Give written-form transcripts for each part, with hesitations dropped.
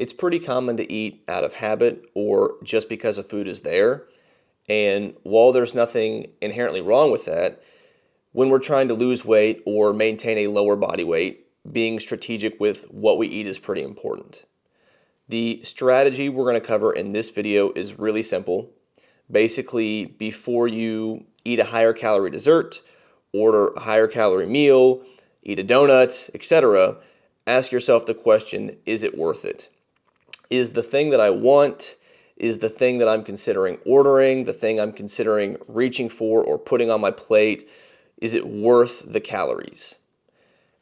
It's pretty common to eat out of habit or just because a food is there. And while there's nothing inherently wrong with that, when we're trying to lose weight or maintain a lower body weight, being strategic with what we eat is pretty important. The strategy we're going to cover in this video is really simple. Basically, before you eat a higher calorie dessert, order a higher calorie meal, eat a donut, etc., ask yourself the question, is it worth it? Is the thing that I want, is the thing that I'm considering ordering, the thing I'm considering reaching for or putting on my plate, is it worth the calories?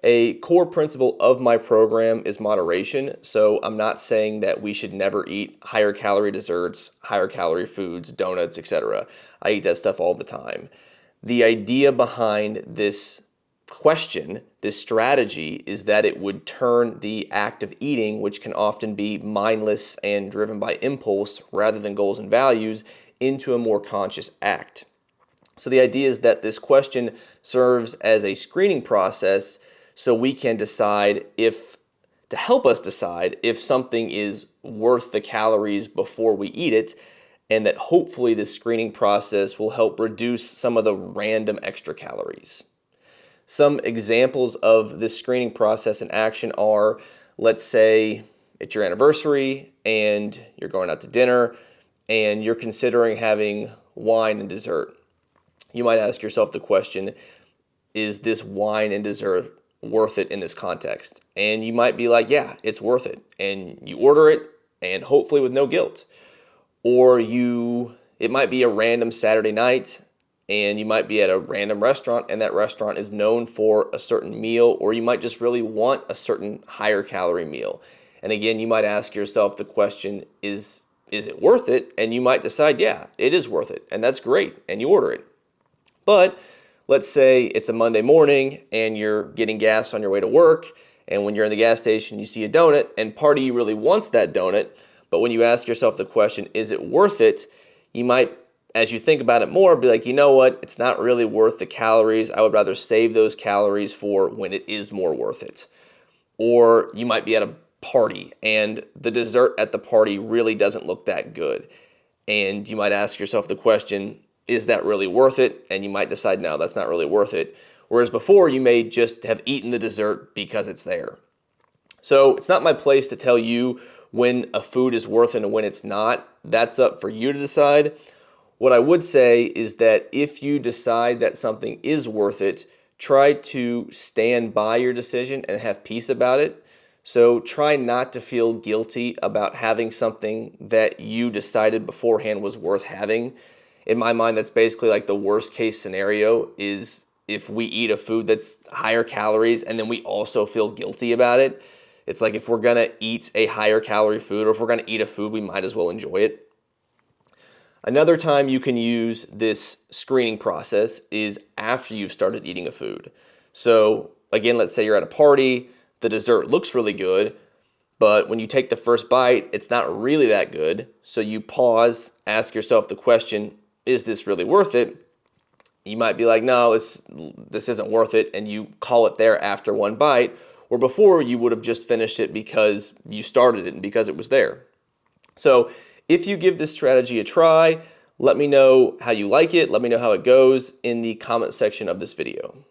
A core principle of my program is moderation, so I'm not saying that we should never eat higher calorie desserts, higher calorie foods, donuts, etc. I eat that stuff all the time. The idea behind this question, this strategy, is that it would turn the act of eating, which can often be mindless and driven by impulse rather than goals and values, into a more conscious act. So the idea is that this question serves as a screening process so we can decide to help us decide if something is worth the calories before we eat it, and that hopefully this screening process will help reduce some of the random extra calories. Some examples of this screening process in action are, let's say it's your anniversary and you're going out to dinner and you're considering having wine and dessert. You might ask yourself the question, is this wine and dessert worth it in this context? And you might be like, yeah, it's worth it. And you order it, and hopefully with no guilt. Or it might be a random Saturday night, and you might be at a random restaurant, and that restaurant is known for a certain meal, or you might just really want a certain higher calorie meal. And again, you might ask yourself the question, is it worth it? And you might decide, yeah, it is worth it. And that's great. And you order it. But let's say it's a Monday morning and you're getting gas on your way to work, and when you're in the gas station, you see a donut, and part of you really wants that donut, but when you ask yourself the question, is it worth it? You might, as you think about it more, be like, you know what, it's not really worth the calories. I would rather save those calories for when it is more worth it. Or you might be at a party and the dessert at the party really doesn't look that good. And you might ask yourself the question, is that really worth it? And you might decide, no, that's not really worth it. Whereas before, you may just have eaten the dessert because it's there. So it's not my place to tell you when a food is worth it and when it's not. That's up for you to decide. What I would say is that if you decide that something is worth it, try to stand by your decision and have peace about it. So try not to feel guilty about having something that you decided beforehand was worth having. In my mind, that's basically like the worst case scenario is if we eat a food that's higher calories and then we also feel guilty about it. It's like if we're going to eat a higher calorie food or if we're going to eat a food, we might as well enjoy it. Another time you can use this screening process is after you've started eating a food. So again, let's say you're at a party, the dessert looks really good, but when you take the first bite, it's not really that good. So you pause, ask yourself the question, is this really worth it? You might be like, no, this isn't worth it, and you call it there after one bite, or before you would have just finished it because you started it and because it was there. So if you give this strategy a try, let me know how you like it. Let me know how it goes in the comment section of this video.